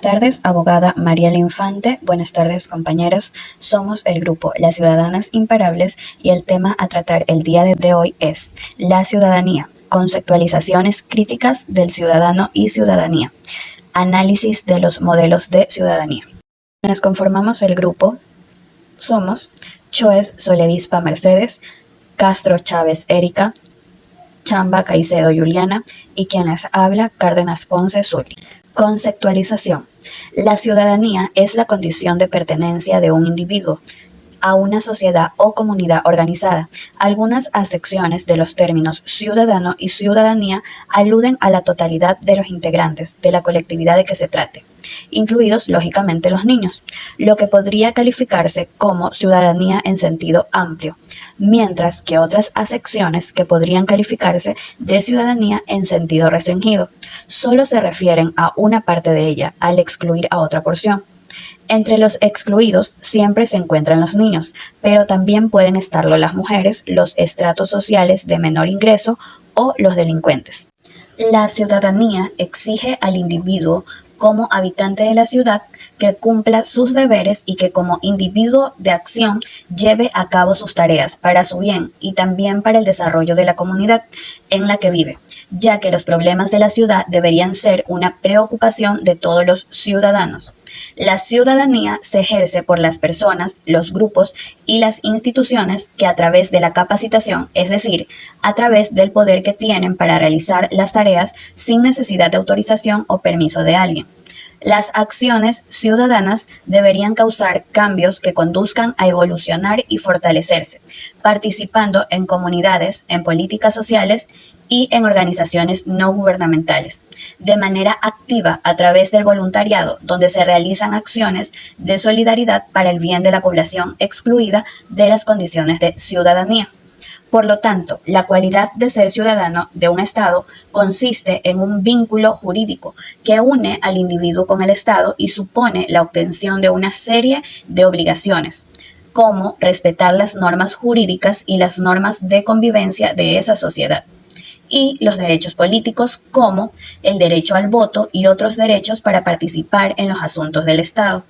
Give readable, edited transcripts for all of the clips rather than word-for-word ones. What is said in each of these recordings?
Buenas tardes, abogada Mariela Infante. Buenas tardes, compañeros. Somos el grupo Las Ciudadanas Imparables y el tema a tratar el día de hoy es la ciudadanía, conceptualizaciones críticas del ciudadano y ciudadanía, análisis de los modelos de ciudadanía. Nos conformamos el grupo somos Choes Soledispa Mercedes, Castro Chávez Erika, Chamba Caicedo Juliana y quien les habla Cárdenas Ponce Zully. Conceptualización. La ciudadanía es la condición de pertenencia de un individuo a una sociedad o comunidad organizada. Algunas acepciones de los términos ciudadano y ciudadanía aluden a la totalidad de los integrantes de la colectividad de que se trate, incluidos lógicamente los niños, lo que podría calificarse como ciudadanía en sentido amplio, mientras que otras acepciones que podrían calificarse de ciudadanía en sentido restringido solo se refieren a una parte de ella al excluir a otra porción. Entre los excluidos siempre se encuentran los niños, pero también pueden estarlo las mujeres, los estratos sociales de menor ingreso o los delincuentes. La ciudadanía exige al individuo como habitante de la ciudad que cumpla sus deberes y que como individuo de acción lleve a cabo sus tareas para su bien y también para el desarrollo de la comunidad en la que vive, ya que los problemas de la ciudad deberían ser una preocupación de todos los ciudadanos. La ciudadanía se ejerce por las personas, los grupos y las instituciones que a través de la capacitación, es decir, a través del poder que tienen para realizar las tareas sin necesidad de autorización o permiso de alguien. Las acciones ciudadanas deberían causar cambios que conduzcan a evolucionar y fortalecerse, participando en comunidades, en políticas sociales y en organizaciones no gubernamentales, de manera activa a través del voluntariado, donde se realizan acciones de solidaridad para el bien de la población excluida de las condiciones de ciudadanía. Por lo tanto, la cualidad de ser ciudadano de un Estado consiste en un vínculo jurídico que une al individuo con el Estado y supone la obtención de una serie de obligaciones, como respetar las normas jurídicas y las normas de convivencia de esa sociedad, y los derechos políticos como el derecho al voto y otros derechos para participar en los asuntos del Estado.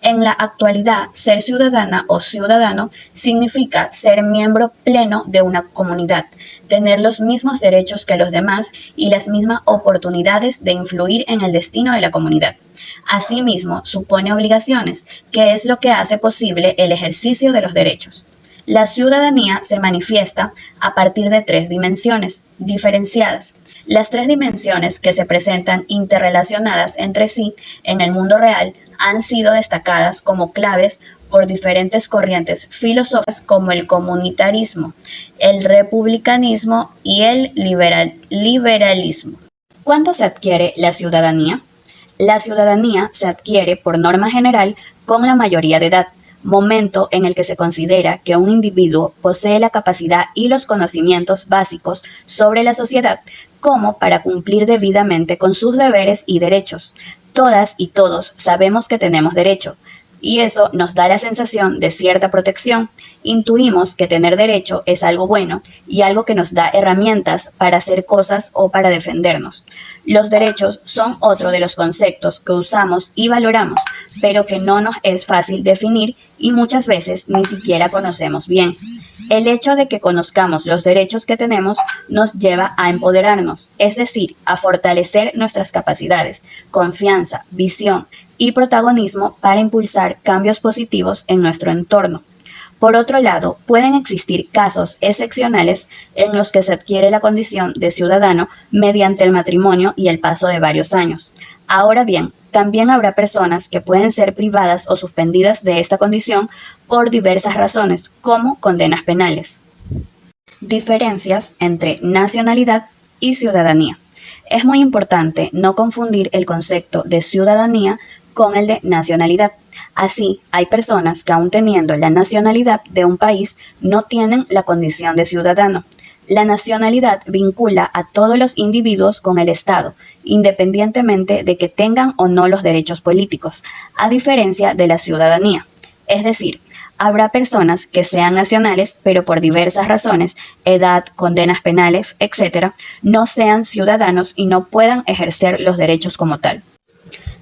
En la actualidad, ser ciudadana o ciudadano significa ser miembro pleno de una comunidad, tener los mismos derechos que los demás y las mismas oportunidades de influir en el destino de la comunidad. Asimismo, supone obligaciones, que es lo que hace posible el ejercicio de los derechos. La ciudadanía se manifiesta a partir de tres dimensiones diferenciadas. Las tres dimensiones que se presentan interrelacionadas entre sí en el mundo real han sido destacadas como claves por diferentes corrientes filosóficas como el comunitarismo, el republicanismo y el liberalismo. ¿Cuándo se adquiere la ciudadanía? La ciudadanía se adquiere por norma general con la mayoría de edad, momento en el que se considera que un individuo posee la capacidad y los conocimientos básicos sobre la sociedad como para cumplir debidamente con sus deberes y derechos. Todas y todos sabemos que tenemos derecho, y eso nos da la sensación de cierta protección. Intuimos que tener derecho es algo bueno y algo que nos da herramientas para hacer cosas o para defendernos. Los derechos son otro de los conceptos que usamos y valoramos, pero que no nos es fácil definir y muchas veces ni siquiera conocemos bien. El hecho de que conozcamos los derechos que tenemos nos lleva a empoderarnos, es decir, a fortalecer nuestras capacidades, confianza, visión y protagonismo para impulsar cambios positivos en nuestro entorno. Por otro lado, pueden existir casos excepcionales en los que se adquiere la condición de ciudadano mediante el matrimonio y el paso de varios años. Ahora bien, también habrá personas que pueden ser privadas o suspendidas de esta condición por diversas razones, como condenas penales. Diferencias entre nacionalidad y ciudadanía. Es muy importante no confundir el concepto de ciudadanía con el de nacionalidad. Así, hay personas que aún teniendo la nacionalidad de un país no tienen la condición de ciudadano. La nacionalidad vincula a todos los individuos con el Estado, independientemente de que tengan o no los derechos políticos, a diferencia de la ciudadanía. Es decir, habrá personas que sean nacionales, pero por diversas razones, edad, condenas penales, etc., no sean ciudadanos y no puedan ejercer los derechos como tal.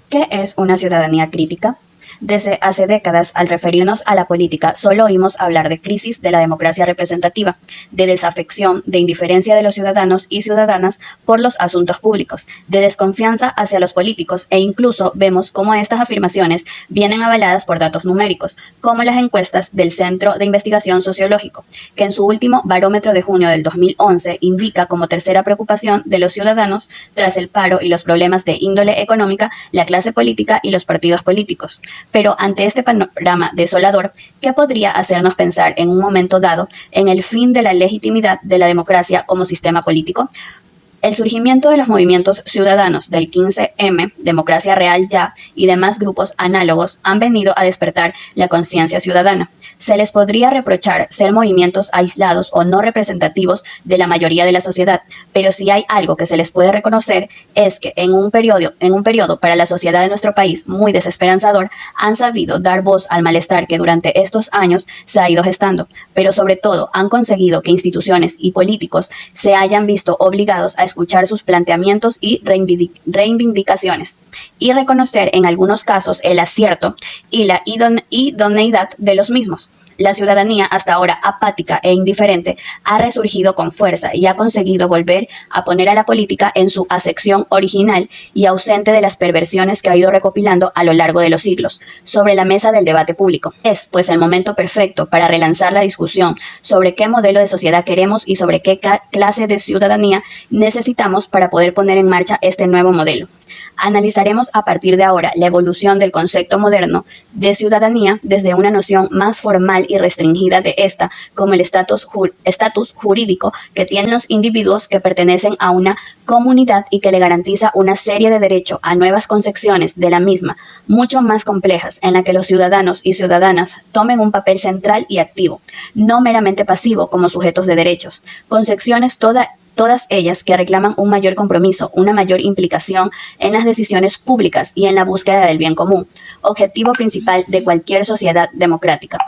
¿Qué es una ciudadanía crítica? Desde hace décadas, al referirnos a la política, solo oímos hablar de crisis de la democracia representativa, de desafección, de indiferencia de los ciudadanos y ciudadanas por los asuntos públicos, de desconfianza hacia los políticos e incluso vemos cómo estas afirmaciones vienen avaladas por datos numéricos, como las encuestas del Centro de Investigación Sociológico, que en su último barómetro de junio del 2011 indica como tercera preocupación de los ciudadanos, tras el paro y los problemas de índole económica, la clase política y los partidos políticos. Pero ante este panorama desolador, ¿qué podría hacernos pensar en un momento dado en el fin de la legitimidad de la democracia como sistema político? El surgimiento de los movimientos ciudadanos del 15M, Democracia Real Ya y demás grupos análogos han venido a despertar la conciencia ciudadana. Se les podría reprochar ser movimientos aislados o no representativos de la mayoría de la sociedad, pero si hay algo que se les puede reconocer es que en un periodo para la sociedad de nuestro país muy desesperanzador, han sabido dar voz al malestar que durante estos años se ha ido gestando, pero sobre todo han conseguido que instituciones y políticos se hayan visto obligados a escuchar sus planteamientos y reivindicaciones, y reconocer en algunos casos el acierto y la idoneidad de los mismos. La ciudadanía, hasta ahora apática e indiferente, ha resurgido con fuerza y ha conseguido volver a poner a la política en su acepción original y ausente de las perversiones que ha ido recopilando a lo largo de los siglos, sobre la mesa del debate público. Es, pues, el momento perfecto para relanzar la discusión sobre qué modelo de sociedad queremos y sobre qué clase de ciudadanía necesitamos para poder poner en marcha este nuevo modelo. Analizaremos a partir de ahora la evolución del concepto moderno de ciudadanía desde una noción más formal y restringida de esta, como el estatus jurídico que tienen los individuos que pertenecen a una comunidad y que le garantiza una serie de derechos a nuevas concepciones de la misma, mucho más complejas, en la que los ciudadanos y ciudadanas tomen un papel central y activo, no meramente pasivo como sujetos de derechos, concepciones todas ellas que reclaman un mayor compromiso, una mayor implicación en las decisiones públicas y en la búsqueda del bien común, objetivo principal de cualquier sociedad democrática.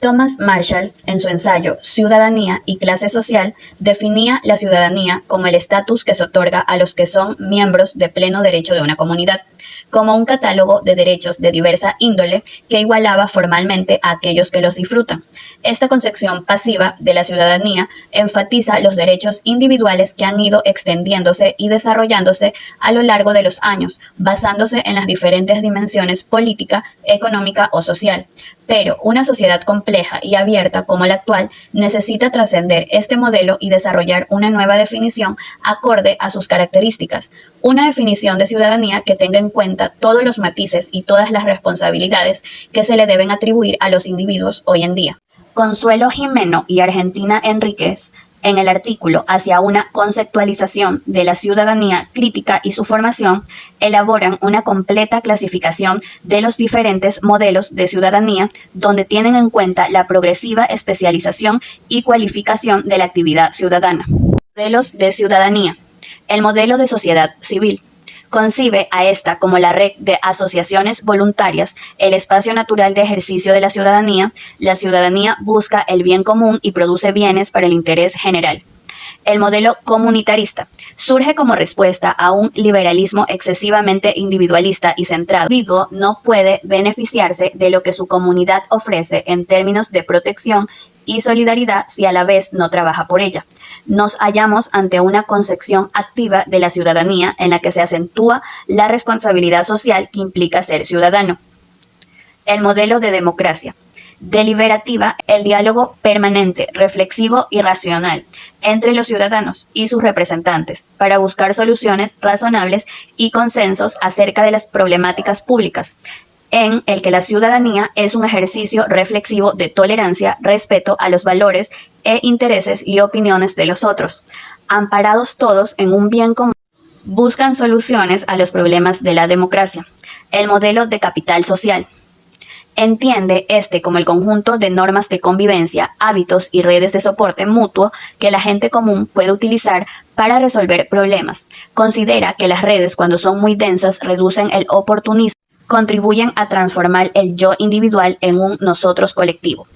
Thomas Marshall, en su ensayo Ciudadanía y clase social, definía la ciudadanía como el estatus que se otorga a los que son miembros de pleno derecho de una comunidad, como un catálogo de derechos de diversa índole que igualaba formalmente a aquellos que los disfrutan. Esta concepción pasiva de la ciudadanía enfatiza los derechos individuales que han ido extendiéndose y desarrollándose a lo largo de los años, basándose en las diferentes dimensiones política, económica o social. Pero una sociedad compleja y abierta como la actual necesita trascender este modelo y desarrollar una nueva definición acorde a sus características. Una definición de ciudadanía que tenga en cuenta todos los matices y todas las responsabilidades que se le deben atribuir a los individuos hoy en día. Consuelo Jimeno y Argentina Enríquez, en el artículo Hacia una conceptualización de la ciudadanía crítica y su formación, elaboran una completa clasificación de los diferentes modelos de ciudadanía, donde tienen en cuenta la progresiva especialización y cualificación de la actividad ciudadana. Modelos de ciudadanía. El modelo de sociedad civil. Concibe a esta como la red de asociaciones voluntarias, el espacio natural de ejercicio de la ciudadanía. La ciudadanía busca el bien común y produce bienes para el interés general. El modelo comunitarista surge como respuesta a un liberalismo excesivamente individualista y centrado. El individuo no puede beneficiarse de lo que su comunidad ofrece en términos de protección y solidaridad si a la vez no trabaja por ella. Nos hallamos ante una concepción activa de la ciudadanía en la que se acentúa la responsabilidad social que implica ser ciudadano. El modelo de democracia. Deliberativa, el diálogo permanente, reflexivo y racional entre los ciudadanos y sus representantes para buscar soluciones razonables y consensos acerca de las problemáticas públicas, en el que la ciudadanía es un ejercicio reflexivo de tolerancia, respeto a los valores e intereses y opiniones de los otros. Amparados todos en un bien común, buscan soluciones a los problemas de la democracia. El modelo de capital social. Entiende este como el conjunto de normas de convivencia, hábitos y redes de soporte mutuo que la gente común puede utilizar para resolver problemas. Considera que las redes, cuando son muy densas, reducen el oportunismo, contribuyen a transformar el yo individual en un nosotros colectivo.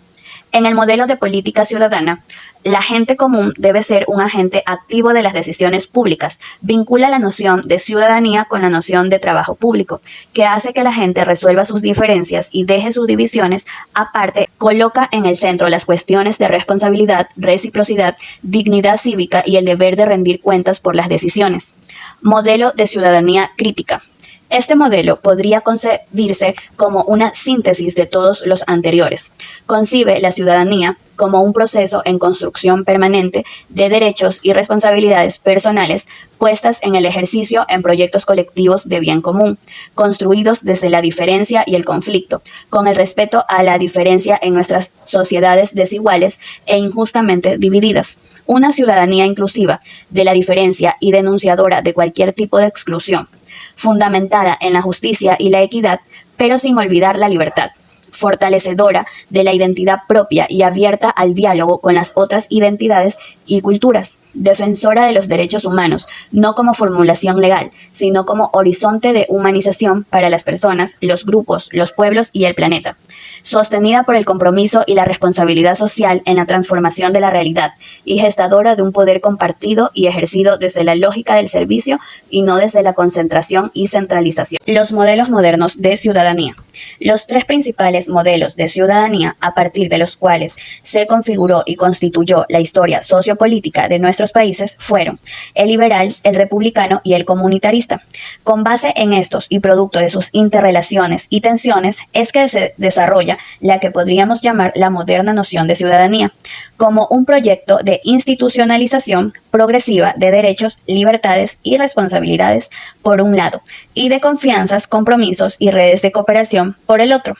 En el modelo de política ciudadana, la gente común debe ser un agente activo de las decisiones públicas. Vincula la noción de ciudadanía con la noción de trabajo público, que hace que la gente resuelva sus diferencias y deje sus divisiones aparte. Coloca en el centro las cuestiones de responsabilidad, reciprocidad, dignidad cívica y el deber de rendir cuentas por las decisiones. Modelo de ciudadanía crítica. Este modelo podría concebirse como una síntesis de todos los anteriores. Concibe la ciudadanía como un proceso en construcción permanente de derechos y responsabilidades personales puestas en el ejercicio en proyectos colectivos de bien común, construidos desde la diferencia y el conflicto, con el respeto a la diferencia en nuestras sociedades desiguales e injustamente divididas. Una ciudadanía inclusiva de la diferencia y denunciadora de cualquier tipo de exclusión, fundamentada en la justicia y la equidad, pero sin olvidar la libertad, fortalecedora de la identidad propia y abierta al diálogo con las otras identidades y culturas, defensora de los derechos humanos, no como formulación legal, sino como horizonte de humanización para las personas, los grupos, los pueblos y el planeta, sostenida por el compromiso y la responsabilidad social en la transformación de la realidad y gestadora de un poder compartido y ejercido desde la lógica del servicio y no desde la concentración y centralización. Los modelos modernos de ciudadanía. Los tres principales modelos de ciudadanía a partir de los cuales se configuró y constituyó la historia sociopolítica de nuestros países fueron el liberal, el republicano y el comunitarista. Con base en estos y producto de sus interrelaciones y tensiones es que se desarrolla la que podríamos llamar la moderna noción de ciudadanía, como un proyecto de institucionalización progresiva de derechos, libertades y responsabilidades por un lado, y de confianzas, compromisos y redes de cooperación por el otro.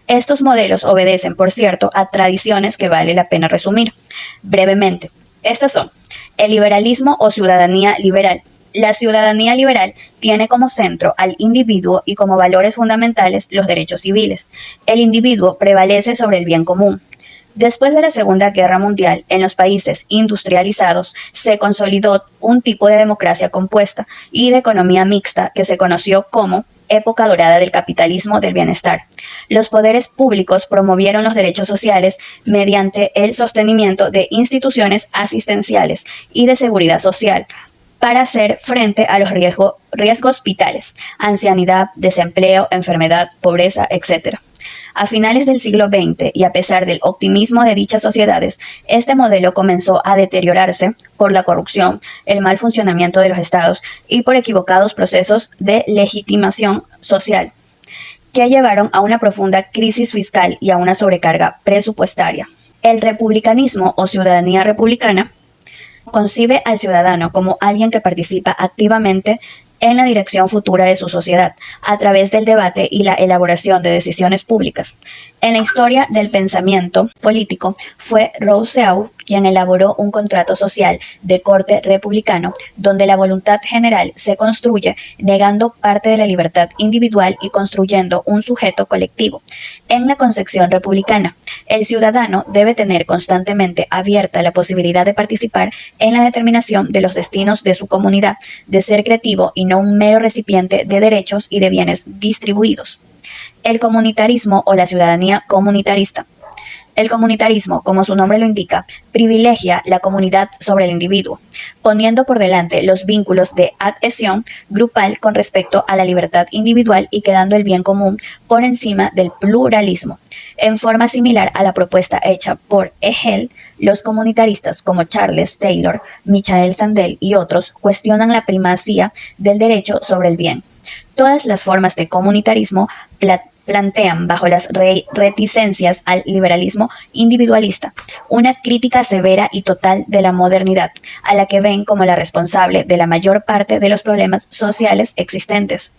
Estos modelos obedecen, por cierto, a tradiciones que vale la pena resumir brevemente. Estas son el liberalismo o ciudadanía liberal. La ciudadanía liberal tiene como centro al individuo y como valores fundamentales los derechos civiles. El individuo prevalece sobre el bien común. Después de la Segunda Guerra Mundial, en los países industrializados se consolidó un tipo de democracia compuesta y de economía mixta que se conoció como época dorada del capitalismo del bienestar. Los poderes públicos promovieron los derechos sociales mediante el sostenimiento de instituciones asistenciales y de seguridad social para hacer frente a los riesgos vitales, ancianidad, desempleo, enfermedad, pobreza, etc. A finales del siglo XX, y a pesar del optimismo de dichas sociedades, este modelo comenzó a deteriorarse por la corrupción, el mal funcionamiento de los estados y por equivocados procesos de legitimación social, que llevaron a una profunda crisis fiscal y a una sobrecarga presupuestaria. El republicanismo o ciudadanía republicana concibe al ciudadano como alguien que participa activamente en la dirección futura de su sociedad, a través del debate y la elaboración de decisiones públicas. En la historia del pensamiento político, fue Rousseau quien elaboró un contrato social de corte republicano, donde la voluntad general se construye negando parte de la libertad individual y construyendo un sujeto colectivo. En la concepción republicana, el ciudadano debe tener constantemente abierta la posibilidad de participar en la determinación de los destinos de su comunidad, de ser creativo y no un mero recipiente de derechos y de bienes distribuidos. El comunitarismo o la ciudadanía comunitarista. El comunitarismo, como su nombre lo indica, privilegia la comunidad sobre el individuo, poniendo por delante los vínculos de adhesión grupal con respecto a la libertad individual y quedando el bien común por encima del pluralismo. En forma similar a la propuesta hecha por Hegel, los comunitaristas como Charles Taylor, Michael Sandel y otros cuestionan la primacía del derecho sobre el bien. Todas las formas de comunitarismo plantean, bajo las reticencias al liberalismo individualista, una crítica severa y total de la modernidad, a la que ven como la responsable de la mayor parte de los problemas sociales existentes.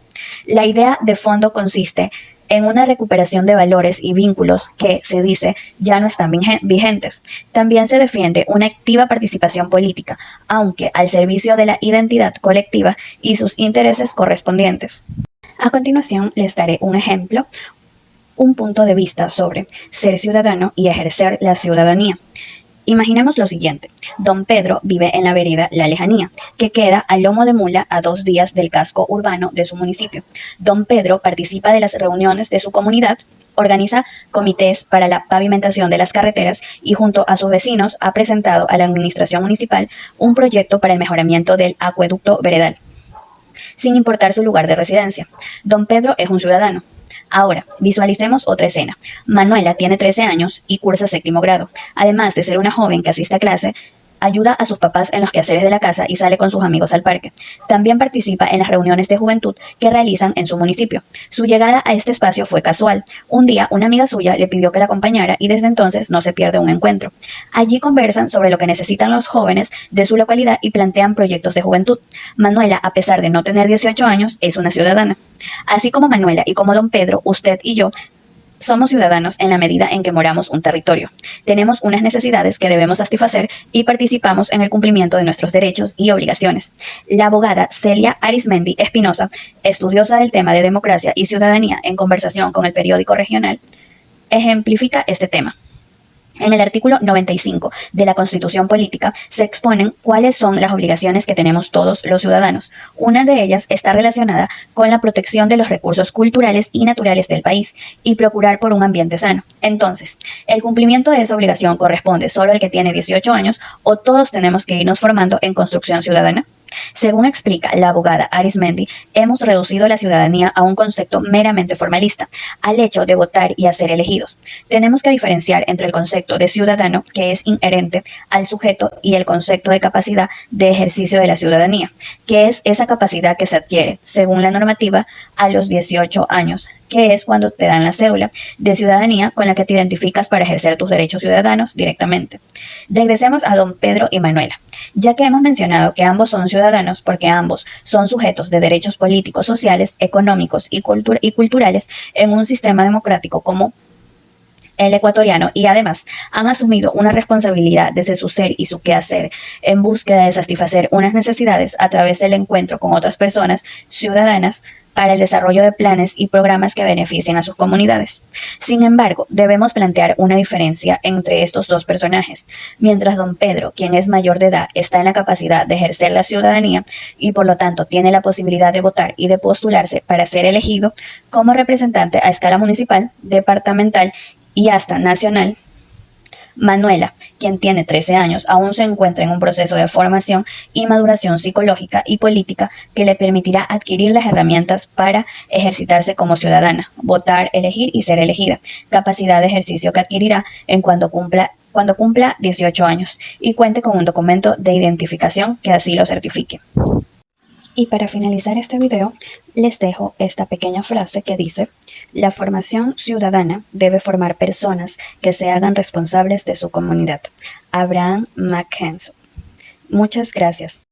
La idea de fondo consiste en una recuperación de valores y vínculos que, se dice, ya no están vigentes. También se defiende una activa participación política, aunque al servicio de la identidad colectiva y sus intereses correspondientes. A continuación les daré un ejemplo, un punto de vista sobre ser ciudadano y ejercer la ciudadanía. Imaginemos lo siguiente. Don Pedro vive en la vereda La Lejanía, que queda a lomo de mula a 2 días del casco urbano de su municipio. Don Pedro participa de las reuniones de su comunidad, organiza comités para la pavimentación de las carreteras y junto a sus vecinos ha presentado a la administración municipal un proyecto para el mejoramiento del acueducto veredal, sin importar su lugar de residencia. Don Pedro es un ciudadano. Ahora, visualicemos otra escena. Manuela tiene 13 años y cursa 7º grado. Además de ser una joven que asiste a clase, ayuda a sus papás en los quehaceres de la casa y sale con sus amigos al parque. También participa en las reuniones de juventud que realizan en su municipio. Su llegada a este espacio fue casual. Un día, una amiga suya le pidió que la acompañara y desde entonces no se pierde un encuentro. Allí conversan sobre lo que necesitan los jóvenes de su localidad y plantean proyectos de juventud. Manuela, a pesar de no tener 18 años, es una ciudadana. Así como Manuela y como don Pedro, usted y yo somos ciudadanos en la medida en que moramos un territorio. Tenemos unas necesidades que debemos satisfacer y participamos en el cumplimiento de nuestros derechos y obligaciones. La abogada Celia Arismendi Espinosa, estudiosa del tema de democracia y ciudadanía en conversación con el periódico regional, ejemplifica este tema. En el artículo 95 de la Constitución Política se exponen cuáles son las obligaciones que tenemos todos los ciudadanos. Una de ellas está relacionada con la protección de los recursos culturales y naturales del país y procurar por un ambiente sano. Entonces, ¿el cumplimiento de esa obligación corresponde solo al que tiene 18 años o todos tenemos que irnos formando en construcción ciudadana? Según explica la abogada Arismendi, hemos reducido la ciudadanía a un concepto meramente formalista, al hecho de votar y a ser elegidos. Tenemos que diferenciar entre el concepto de ciudadano, que es inherente al sujeto, y el concepto de capacidad de ejercicio de la ciudadanía, que es esa capacidad que se adquiere, según la normativa, a los 18 años, que es cuando te dan la cédula de ciudadanía con la que te identificas para ejercer tus derechos ciudadanos directamente. Regresemos a don Pedro y Manuela. Ya que hemos mencionado que ambos son ciudadanos porque ambos son sujetos de derechos políticos, sociales, económicos y culturales en un sistema democrático como el ecuatoriano y además han asumido una responsabilidad desde su ser y su quehacer en búsqueda de satisfacer unas necesidades a través del encuentro con otras personas ciudadanas para el desarrollo de planes y programas que beneficien a sus comunidades. Sin embargo, debemos plantear una diferencia entre estos dos personajes. Mientras don Pedro, quien es mayor de edad, está en la capacidad de ejercer la ciudadanía y por lo tanto tiene la posibilidad de votar y de postularse para ser elegido como representante a escala municipal, departamental y hasta nacional, Manuela, quien tiene 13 años, aún se encuentra en un proceso de formación y maduración psicológica y política que le permitirá adquirir las herramientas para ejercitarse como ciudadana, votar, elegir y ser elegida, capacidad de ejercicio que adquirirá en cuando cumpla 18 años y cuente con un documento de identificación que así lo certifique. Y para finalizar este video, les dejo esta pequeña frase que dice: la formación ciudadana debe formar personas que se hagan responsables de su comunidad. Abraham Mackenzie. Muchas gracias.